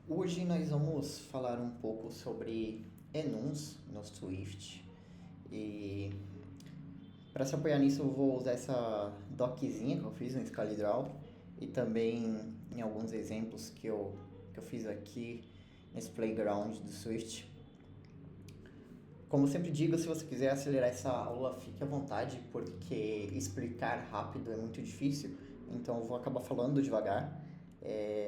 Hoje nós vamos falar um pouco sobre enums no Swift e para se apoiar nisso eu vou usar essa doczinha que eu fiz no ScaleDraw e também em alguns exemplos que eu fiz aqui nesse playground do Swift. Como eu sempre digo, se você quiser acelerar essa aula, fique à vontade, porque explicar rápido é muito difícil, então eu vou acabar falando devagar.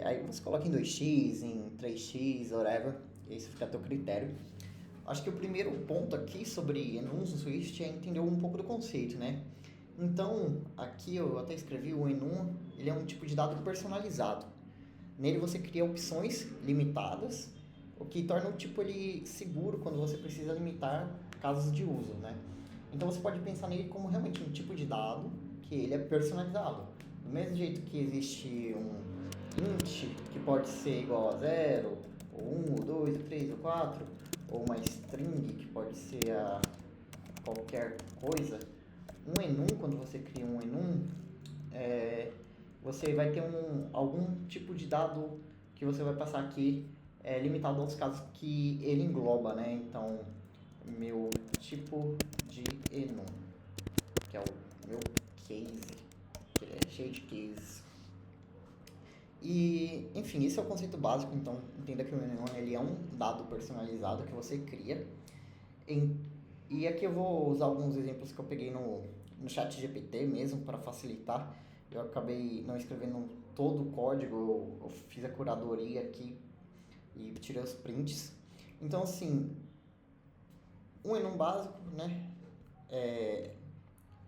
Aí você coloca em 2x, em 3x, whatever, e isso fica a teu critério. Acho que o primeiro ponto aqui sobre enums no Swift é entender um pouco do conceito, né? Então, aqui eu até escrevi o enum, ele é um tipo de dado personalizado. Nele você cria opções limitadas, o que torna o tipo ele seguro quando você precisa limitar casos de uso, né? Então você pode pensar nele como realmente um tipo de dado que ele é personalizado. Do mesmo jeito que existe um int que pode ser igual a zero, ou 1, ou 2, ou 3, ou 4, ou uma string que pode ser a qualquer coisa. Um enum, quando você cria um enum, é, você vai ter algum tipo de dado que você vai passar aqui limitado aos casos que ele engloba, né? Então, meu tipo de enum, que é o meu case, que ele é cheio de cases. E, enfim, esse é o conceito básico, então entenda que o enum ele é um dado personalizado que você cria. Em, e aqui eu vou usar alguns exemplos que eu peguei no chat GPT mesmo para facilitar. Eu acabei não escrevendo todo o código, eu fiz a curadoria aqui e tirei os prints. Então, assim, um enum básico, né?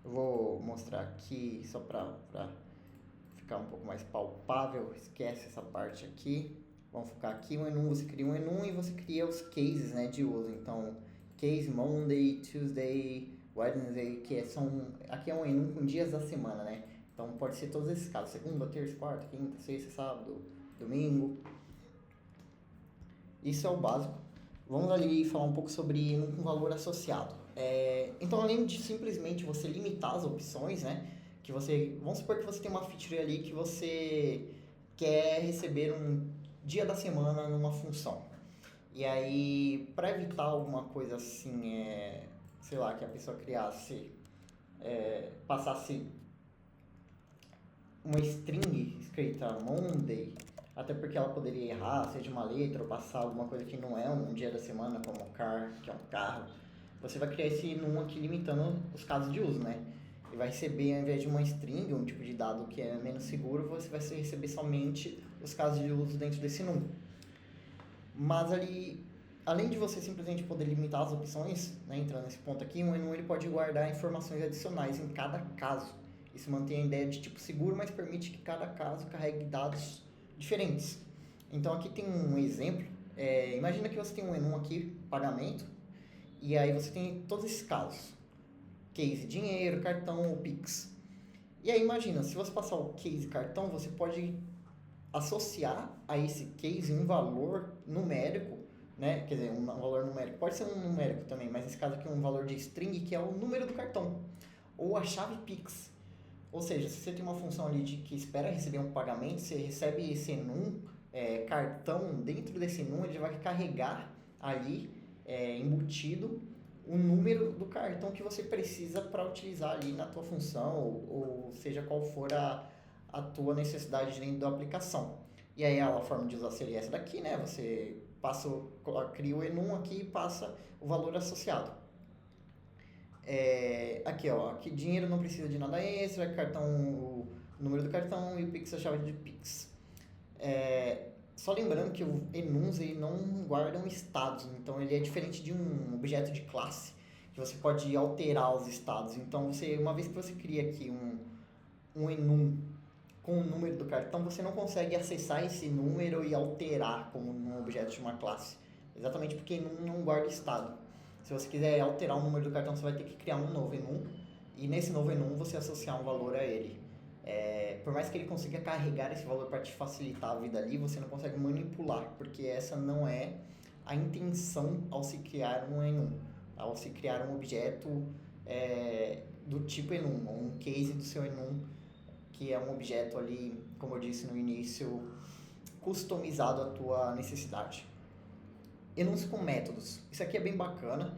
Eu vou mostrar aqui só para ficar um pouco mais palpável. Esquece essa parte aqui. Vamos focar aqui. Um enum, você cria um enum e você cria os cases, né, de uso. Então, case Monday, Tuesday, Wednesday, aqui é um enum com dias da semana, né? Então pode ser todos esses casos: segunda, terça, quarta, quinta, sexta, sábado, domingo. Isso é o básico. Vamos ali falar um pouco sobre enum com valor associado. Então, além de simplesmente você limitar as opções, né? Vamos supor que você tem uma feature ali que você quer receber um dia da semana numa função. E aí, para evitar alguma coisa assim, sei lá, que a pessoa passasse uma string escrita Monday, até porque ela poderia errar, seja uma letra ou passar alguma coisa que não é um dia da semana, como car, que é um carro. Você vai criar esse num aqui limitando os casos de uso, né? E vai receber, ao invés de uma string, um tipo de dado que é menos seguro, você vai receber somente os casos de uso dentro desse num. Mas ali, além de você simplesmente poder limitar as opções, né, entrando nesse ponto aqui, um enum ele pode guardar informações adicionais em cada caso. Isso mantém a ideia de tipo seguro, mas permite que cada caso carregue dados diferentes. Então aqui tem um exemplo. Imagina que você tem um enum aqui, pagamento, e aí você tem todos esses casos. Case dinheiro, cartão ou Pix. E aí imagina, se você passar o case cartão, você pode associar a esse case um valor numérico, né? Quer dizer, um valor numérico. Pode ser um numérico também, mas nesse caso aqui um valor de string, que é o número do cartão. Ou a chave Pix. Ou seja, se você tem uma função ali que espera receber um pagamento, você recebe esse enum, cartão, dentro desse enum ele vai carregar ali, embutido, o número do cartão que você precisa para utilizar ali na tua função, ou seja qual for a tua necessidade dentro da aplicação. E aí a forma de usar seria essa daqui, né? Você cria o enum aqui e passa o valor associado. Aqui, ó, aqui dinheiro não precisa de nada extra, cartão, o número do cartão e o Pix a chave de Pix. Só lembrando que o enums ele não guardam estados, então ele é diferente de um objeto de classe, que você pode alterar os estados. Então uma vez que você cria aqui um enum com o número do cartão, você não consegue acessar esse número e alterar como um objeto de uma classe. Exatamente porque enum não guarda estado. Se você quiser alterar o número do cartão, você vai ter que criar um novo enum e nesse novo enum você associar um valor a ele. Por mais que ele consiga carregar esse valor para te facilitar a vida ali, você não consegue manipular, porque essa não é a intenção ao se criar um enum, ao se criar um objeto do tipo enum, ou um case do seu enum, que é um objeto ali, como eu disse no início, customizado à tua necessidade. Enums com métodos. Isso aqui é bem bacana,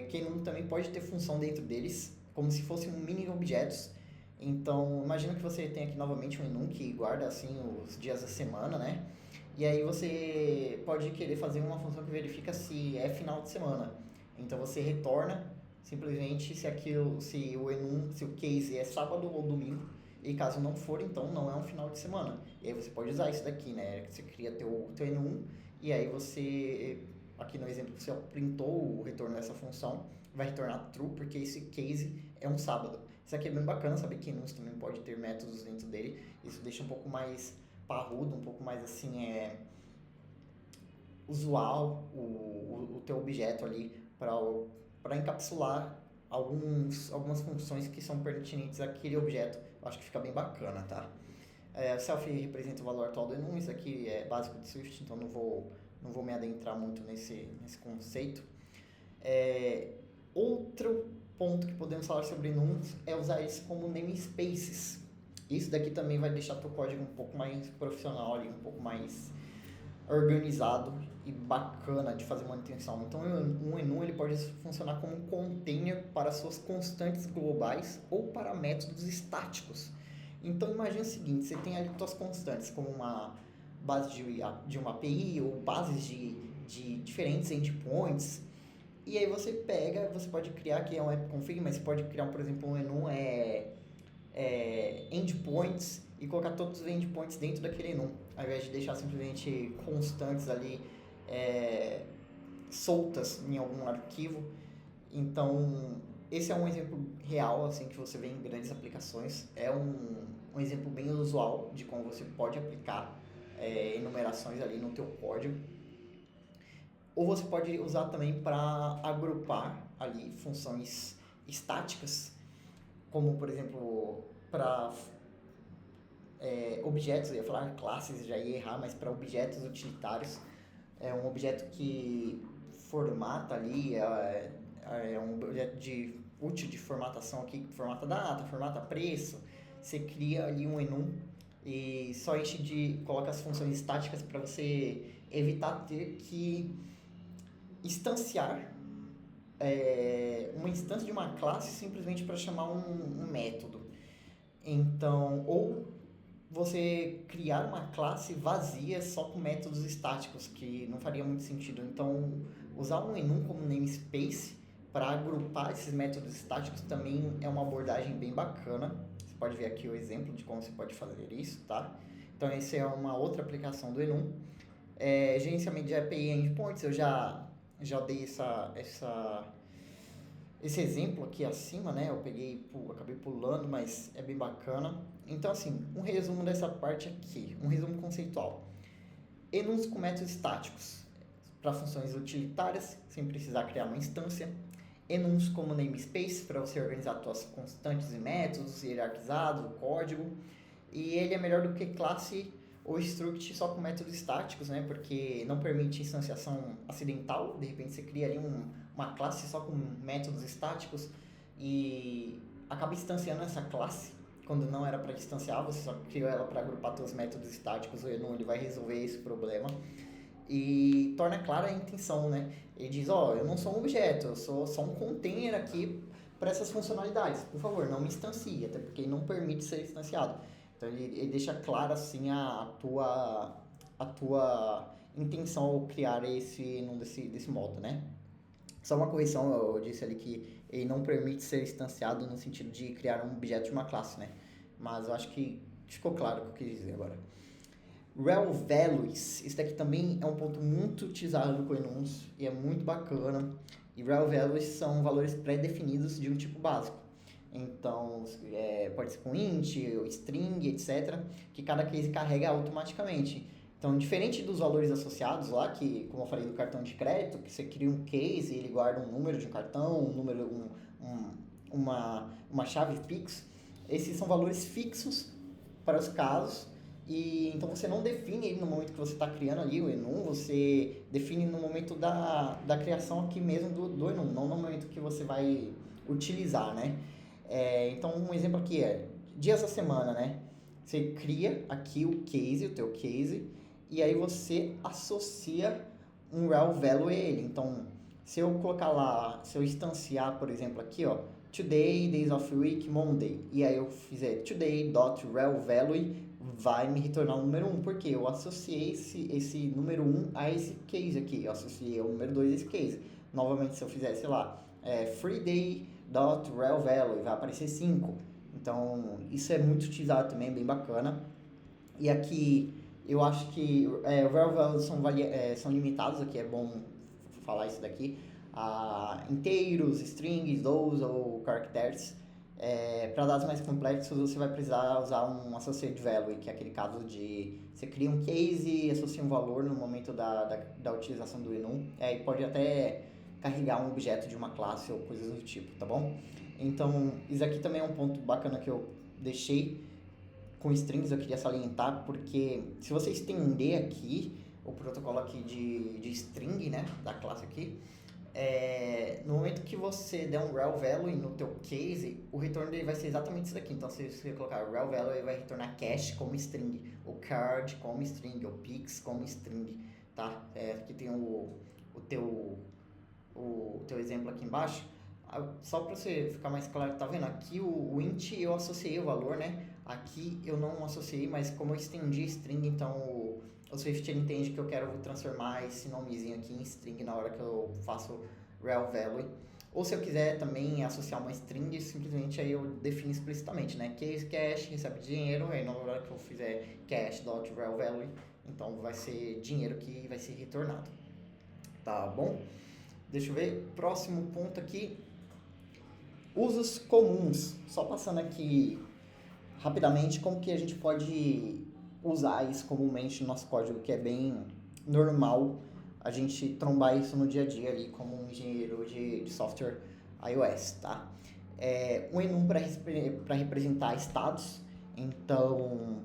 que enum também pode ter função dentro deles, como se fossem mini objetos. Então, imagina que você tem aqui novamente um enum que guarda assim os dias da semana, né? E aí você pode querer fazer uma função que verifica se é final de semana. Então você retorna simplesmente se o enum, se o case é sábado ou domingo, e caso não for, então não é um final de semana. E aí você pode usar isso daqui, né? Você cria teu enum e aí você, aqui no exemplo, você printou o retorno dessa função, vai retornar true porque esse case é um sábado. Isso aqui é bem bacana, saber que enums também pode ter métodos dentro dele. Isso deixa um pouco mais parrudo, um pouco mais assim, usual o teu objeto ali para encapsular algumas funções que são pertinentes àquele objeto. Eu acho que fica bem bacana, tá? Self representa o valor atual do enum, isso aqui é básico de Swift, então não vou me adentrar muito nesse conceito. Outro ponto que podemos falar sobre enums é usar eles como namespaces. Isso daqui também vai deixar teu código um pouco mais profissional ali, um pouco mais organizado e bacana de fazer manutenção. Então, um enum ele pode funcionar como um container para suas constantes globais ou para métodos estáticos. Então, imagine o seguinte, você tem ali suas constantes como uma base de uma API ou bases de diferentes endpoints. E aí você pode criar, aqui é um app config, mas você pode criar, por exemplo, um enum endpoints e colocar todos os endpoints dentro daquele enum, ao invés de deixar simplesmente constantes ali soltas em algum arquivo. Então, esse é um exemplo real assim que você vê em grandes aplicações. É um exemplo bem usual de como você pode aplicar enumerações ali no teu código. Ou você pode usar também para agrupar ali funções estáticas, como por exemplo para objetos, eu ia falar classes, já ia errar, mas para objetos utilitários, é um objeto que formata ali, é um objeto útil de formatação aqui, que formata data, formata preço, você cria ali um enum e só coloca as funções estáticas para você evitar ter que instanciar uma instância de uma classe simplesmente para chamar um método. Então, ou você criar uma classe vazia só com métodos estáticos, que não faria muito sentido. Então, usar um enum como namespace para agrupar esses métodos estáticos também é uma abordagem bem bacana. Você pode ver aqui o exemplo de como você pode fazer isso, tá? Então, essa é uma outra aplicação do enum. Gerenciamento de API endpoints, eu já dei esse exemplo aqui acima, né? Eu acabei pulando, mas é bem bacana. Então, assim, um resumo dessa parte aqui, um resumo conceitual. Enums com métodos estáticos para funções utilitárias, sem precisar criar uma instância. Enums como namespace para você organizar suas constantes e métodos, hierarquizado, o código. E ele é melhor do que classe ou struct só com métodos estáticos, né? Porque não permite instanciação acidental. De repente você cria ali uma classe só com métodos estáticos e acaba instanciando essa classe quando não era para instanciar, você só criou ela para agrupar seus métodos estáticos. O enum ele vai resolver esse problema e torna clara a intenção, né? Ele diz, eu não sou um objeto, eu sou só um container aqui para essas funcionalidades. Por favor, não me instancie, até porque ele não permite ser instanciado. Então ele deixa clara assim a tua intenção ao criar esse enum desse modo, né? Só uma correção, eu disse ali que ele não permite ser instanciado no sentido de criar um objeto de uma classe, né? Mas eu acho que ficou claro o que eu quis dizer agora. Rel Values, isso daqui também é um ponto muito utilizado com enums e é muito bacana. E Rel Values são valores pré-definidos de um tipo básico. Então, pode ser com int, string, etc., que cada case carrega automaticamente. Então, diferente dos valores associados lá, que, como eu falei do cartão de crédito, que você cria um case e ele guarda um número de um cartão, uma chave Pix, esses são valores fixos para os casos. E então você não define ele no momento que você está criando ali o enum, você define no momento da criação aqui mesmo do enum, não no momento que você vai utilizar, né? Então, um exemplo aqui dias da semana, né? Você cria aqui o teu case, e aí você associa um rel value a ele. Então, se eu colocar lá, se eu instanciar, por exemplo, aqui, ó, today, days of week, Monday, e aí eu fizer today.relValue, vai me retornar o número 1, porque eu associei esse número 1 a esse case aqui, eu associei o número 2 a esse case. Novamente, se eu fizer, sei lá, freeday.relValue, vai aparecer 5. Então, isso é muito utilizado também, bem bacana. E aqui, eu acho que rel values são limitados, aqui é bom falar isso daqui, a inteiros, strings, those ou characters. Para dados mais complexos, você vai precisar usar um associate value, que é aquele caso de você cria um case e associa um valor no momento da utilização do enum, e pode até carregar um objeto de uma classe ou coisas do tipo, tá bom? Então, isso aqui também é um ponto bacana que eu deixei com strings, eu queria salientar, porque se você estender aqui o protocolo aqui de string, né, da classe aqui, no momento que você der um rel value no teu case, o retorno dele vai ser exatamente isso daqui. Então, se você colocar rel value, ele vai retornar cache como string, o card como string, o pix como string, tá? Aqui tem o teu exemplo aqui embaixo. Só para você ficar mais claro, tá vendo? Aqui o int eu associei o valor, né? Aqui eu não associei, mas como eu estendi string, então o Swift ele entende que eu quero transformar esse nomezinho aqui em string na hora que eu faço rel value. Ou se eu quiser também associar uma string, simplesmente aí eu defino explicitamente, né? Case cash recebe dinheiro, aí na hora que eu fizer cash.rel value, então vai ser dinheiro que vai ser retornado. Tá bom? Deixa eu ver, próximo ponto aqui, usos comuns. Só passando aqui rapidamente como que a gente pode usar isso comumente no nosso código, que é bem normal a gente trombar isso no dia a dia ali como um engenheiro de software iOS, tá? Um enum para representar estados, então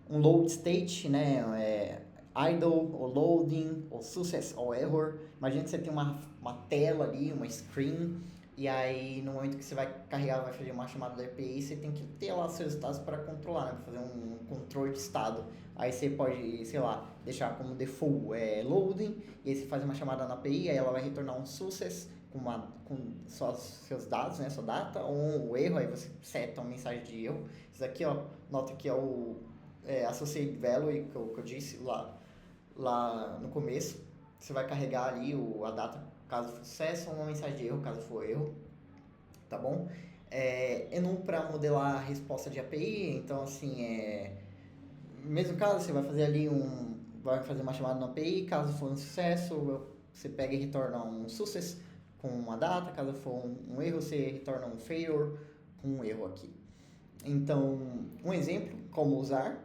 um load state, né? Idle, ou loading, ou success, ou error. Imagina que você tem uma tela ali, uma screen, e aí no momento que você vai carregar, vai fazer uma chamada da API, você tem que ter lá seus estados para controlar, né? Para fazer um controle de estado. Aí você pode, sei lá, deixar como default loading, e aí você faz uma chamada na API, aí ela vai retornar um success com só os seus dados, né? Sua data, ou um erro, aí você seta uma mensagem de erro. Isso aqui, ó, nota que é o associate value que eu disse lá no começo. Você vai carregar ali a data caso for sucesso, ou uma mensagem de erro caso for erro, tá bom? Enum para modelar a resposta de API, então assim, mesmo caso você vai fazer ali vai fazer uma chamada na API, caso for um sucesso, você pega e retorna um success com uma data, caso for um erro, você retorna um failure com um erro aqui. Então, um exemplo, como usar,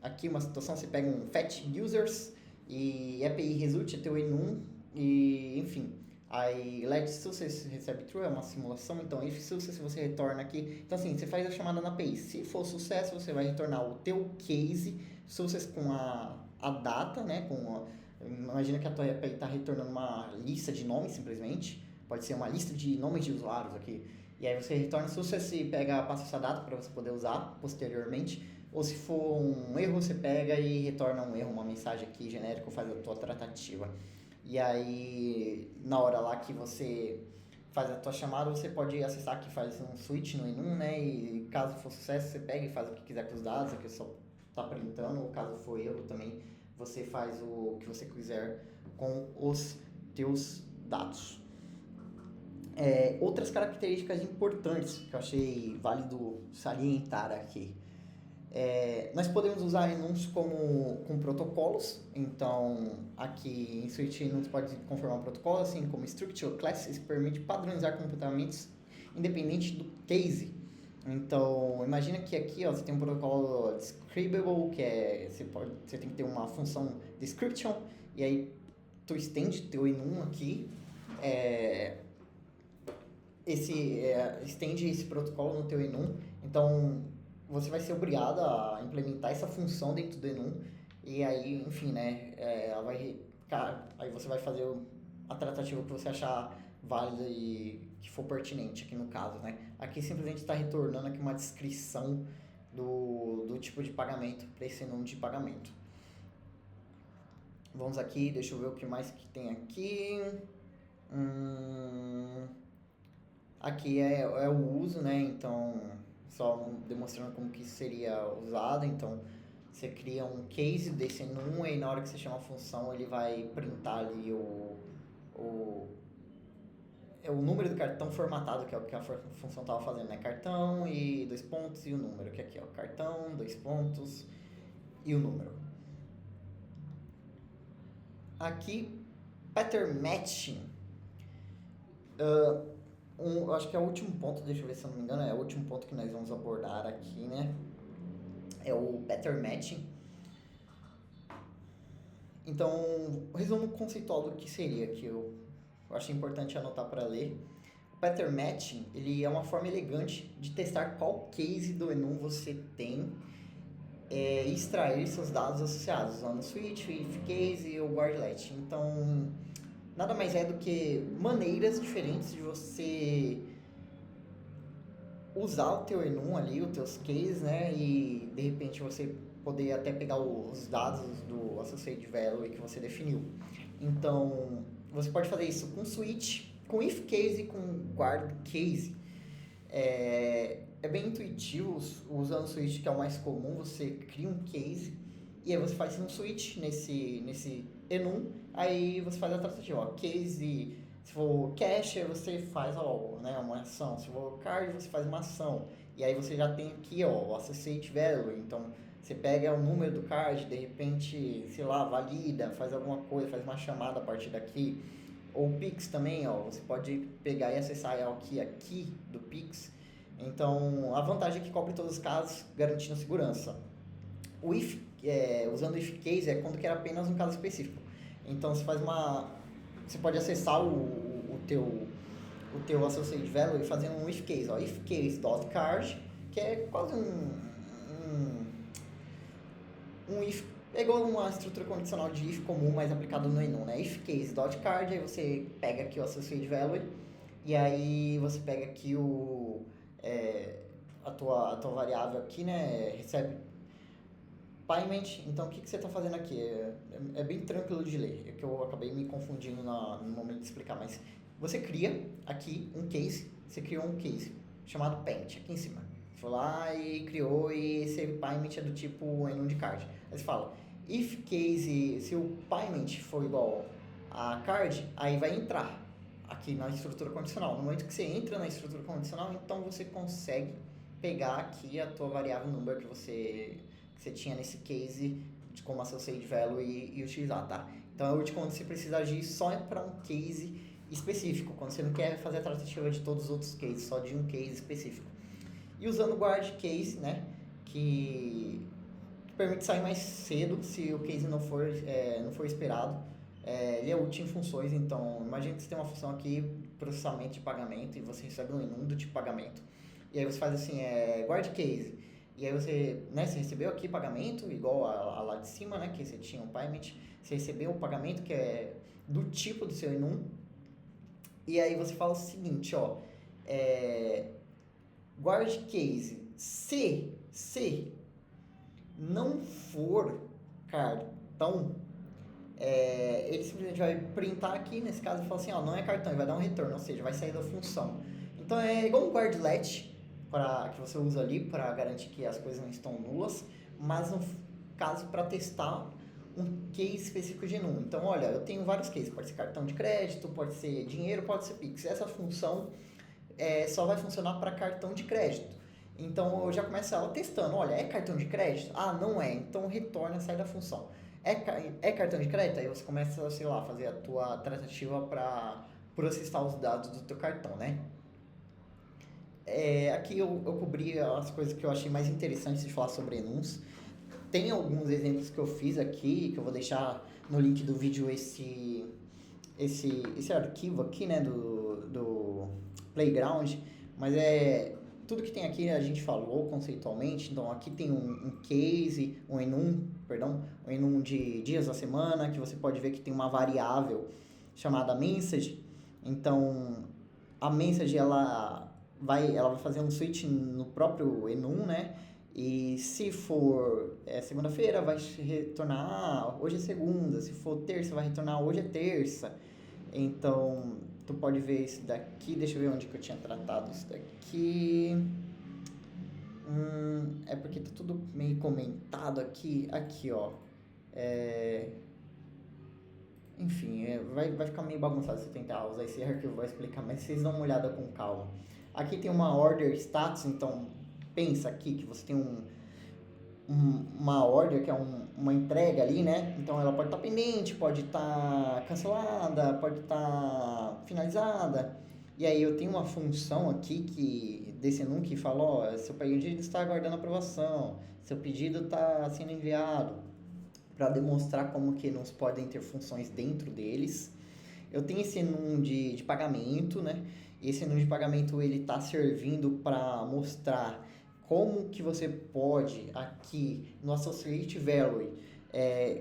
aqui uma situação, você pega um fetch users e API result é teu enum e enfim, aí let success recebe true, é uma simulação, então if success você retorna aqui, então assim, você faz a chamada na API, se for sucesso você vai retornar o teu case, success com a data, né, imagina que a tua API está retornando uma lista de nomes simplesmente, pode ser uma lista de nomes de usuários aqui, e aí você retorna success e passa essa data para você poder usar posteriormente. Ou se for um erro, você pega e retorna um erro, uma mensagem aqui genérica, faz a tua tratativa. E aí, na hora lá que você faz a tua chamada, você pode acessar aqui, faz um switch no enum, né? E caso for sucesso, você pega e faz o que quiser com os dados, aqui só tá printando. Ou caso for erro também, você faz o que você quiser com os teus dados. Outras características importantes que eu achei válido salientar aqui. Nós podemos usar enums com protocolos, então aqui em Swift enums pode conformar um protocolo, assim como structure classes, permite padronizar comportamentos independente do case. Então imagina que aqui você tem um protocolo describable, que você tem que ter uma função description, e aí tu estende teu enum aqui, estende esse protocolo no teu enum, então você vai ser obrigado a implementar essa função dentro do enum, e aí, enfim, né, aí você vai fazer a tratativa que você achar válida e que for pertinente aqui no caso, né. Aqui simplesmente está retornando aqui uma descrição do tipo de pagamento para esse enum de pagamento. Vamos aqui, deixa eu ver o que mais que tem aqui. Hum, Aqui é o uso, né? Então, só demonstrando como que isso seria usado. Então, você cria um case desse enum e na hora que você chama a função, ele vai printar ali o, o número do cartão formatado, que é o que a função estava fazendo, né? Cartão e dois pontos e o número, que aqui é o cartão, dois pontos e o número. Aqui, pattern matching. Eu acho que é o último ponto, deixa eu ver se eu não me engano, é o último ponto que nós vamos abordar aqui, né? É o pattern matching. Então, o resumo conceitual do que seria, que eu achei importante anotar para ler. O pattern matching, ele é uma forma elegante de testar qual case do enum você tem e extrair seus dados associados, usando switch, if case ou wordlet. Então, nada mais é do que maneiras diferentes de você usar o teu enum ali, os teus cases, né? E de repente você poder até pegar os dados do associated value que você definiu. Então, você pode fazer isso com switch, com if case e com guard case. É bem intuitivo, usando o switch, que é o mais comum. Você cria um case e aí você faz um switch nesse enum, aí você faz a tratativa, ó, case. Se for cache, você faz algo, né, uma ação. Se for card, você faz uma ação. E aí você já tem aqui, ó, o associate value. Então, você pega o número do card, de repente, sei lá, valida, faz alguma coisa, faz uma chamada a partir daqui. Ou Pix também, ó, você pode pegar e acessar aqui do Pix. Então, a vantagem é que cobre todos os casos, garantindo segurança. O if, usando o if case, é quando quer apenas um caso específico. Então, você pode acessar o teu associated value fazendo um if case, ó, if case.card, que é quase um if, é igual uma estrutura condicional de if comum, mas aplicado no enum, né? If case.card, aí você pega aqui o associated value e aí você pega aqui a tua variável aqui, né? Recebe payment. Então, o que você está fazendo aqui? É bem tranquilo de ler, é que eu acabei me confundindo no momento de explicar, mas você cria aqui um case, você criou um case chamado payment aqui em cima. Você foi lá e criou, e esse payment é do tipo enum de card. Aí você fala, if case, se o payment for igual a card, aí vai entrar aqui na estrutura condicional. No momento que você entra na estrutura condicional, então você consegue pegar aqui a tua variável number que você tinha nesse case como associated value e utilizar, tá? Então é útil quando você precisa agir só para um case específico, quando você não quer fazer a tratativa de todos os outros cases, só de um case específico. E usando o guard case, né, que permite sair mais cedo se o case não for esperado. Ele é útil em funções, então imagine que você tem uma função aqui, processamento de pagamento, e você recebe um enum do tipo pagamento. E aí você faz assim, guard case. E aí você recebeu aqui pagamento, igual a lá de cima, né, que você tinha um payment. Você recebeu o pagamento que é do tipo do seu enum. E aí você fala o seguinte, ó, guard case, se não for cartão, ele simplesmente vai printar aqui, nesse caso, e fala assim, ó, não é cartão, ele vai dar um return, ou seja, vai sair da função. Então é igual um guardlet, que você usa ali para garantir que as coisas não estão nulas, mas no caso para testar um case específico de enum. Então, olha, eu tenho vários cases, pode ser cartão de crédito, pode ser dinheiro, pode ser Pix. Essa função só vai funcionar para cartão de crédito. Então, eu já começo ela testando, olha, é cartão de crédito? Ah, não é, então retorna, sai da função. É cartão de crédito? Aí você começa, sei lá, fazer a tua tratativa para processar os dados do teu cartão, né? Aqui eu cobri as coisas que eu achei mais interessantes de falar sobre enums. Tem alguns exemplos que eu fiz aqui, que eu vou deixar no link do vídeo esse arquivo aqui, né, do Playground, mas tudo que tem aqui a gente falou conceitualmente. Então aqui tem um case, um enum de dias da semana, que você pode ver que tem uma variável chamada message. Então a message ela vai fazer um switch no próprio enum, né? E se for segunda-feira, vai retornar hoje é segunda. Se for terça, vai retornar hoje é terça. Então, tu pode ver isso daqui. Deixa eu ver onde que eu tinha tratado isso daqui. É porque tá tudo meio comentado aqui. Aqui, ó. É, enfim, vai ficar meio bagunçado se eu tentar usar esse arquivo, vai explicar, mas vocês dão uma olhada com calma. Aqui tem uma order status, então pensa aqui que você tem uma order, que é uma entrega ali, né? Então ela pode estar pendente, pode estar cancelada, pode estar finalizada. E aí eu tenho uma função aqui desse enum que fala, ó, seu pedido está aguardando aprovação, seu pedido está sendo enviado, para demonstrar como que enums podem ter funções dentro deles. Eu tenho esse enum de pagamento, né? Esse enum de pagamento ele está servindo para mostrar como que você pode aqui no Associate Value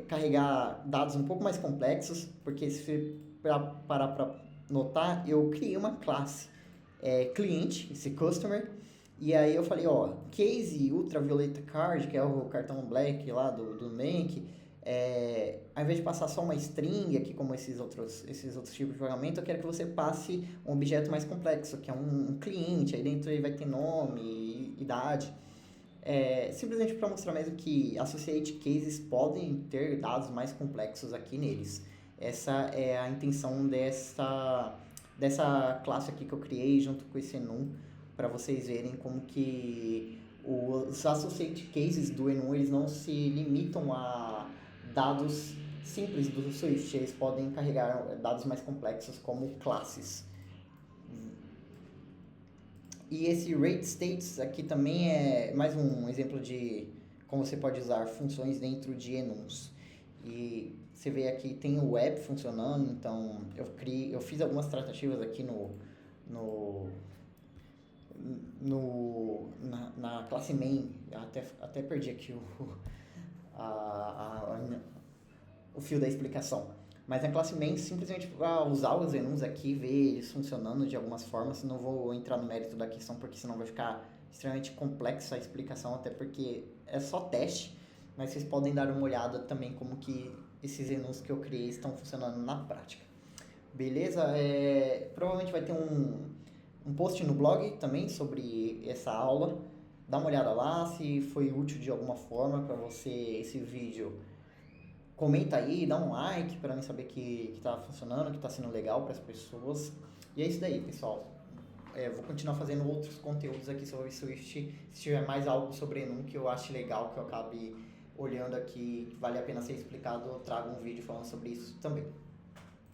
carregar dados um pouco mais complexos, porque se você parar para notar, eu criei uma classe cliente, esse customer, e aí eu falei, ó, Case Ultravioleta Card, que é o cartão black lá do Nubank, ao invés de passar só uma string aqui, como esses outros tipos de pagamento, eu quero que você passe um objeto mais complexo, que é um cliente, aí dentro ele vai ter nome, idade. Simplesmente para mostrar mesmo que Associate Cases podem ter dados mais complexos aqui neles. Essa é a intenção dessa classe aqui que eu criei junto com esse enum, para vocês verem como que os Associate Cases do enum eles não se limitam a dados simples do Swift, eles podem carregar dados mais complexos como classes. E esse rate states aqui também é mais um exemplo de como você pode usar funções dentro de enums. E você vê aqui tem o web funcionando, então eu fiz algumas tratativas aqui na classe main, até perdi aqui o fio da explicação. Mas na classe main, simplesmente para usar os enums aqui, ver eles funcionando de algumas formas. Não vou entrar no mérito da questão, porque senão vai ficar extremamente complexa a explicação, até porque é só teste, mas vocês podem dar uma olhada também como que esses enums que eu criei estão funcionando na prática. Beleza? Provavelmente vai ter um post no blog também sobre essa aula. Dá uma olhada lá, se foi útil de alguma forma para você esse vídeo. Comenta aí, dá um like para mim saber que tá funcionando, que tá sendo legal para as pessoas. E é isso daí, pessoal. Vou continuar fazendo outros conteúdos aqui sobre Swift. Se tiver mais algo sobre enum que eu ache legal, que eu acabe olhando aqui, que vale a pena ser explicado, eu trago um vídeo falando sobre isso também.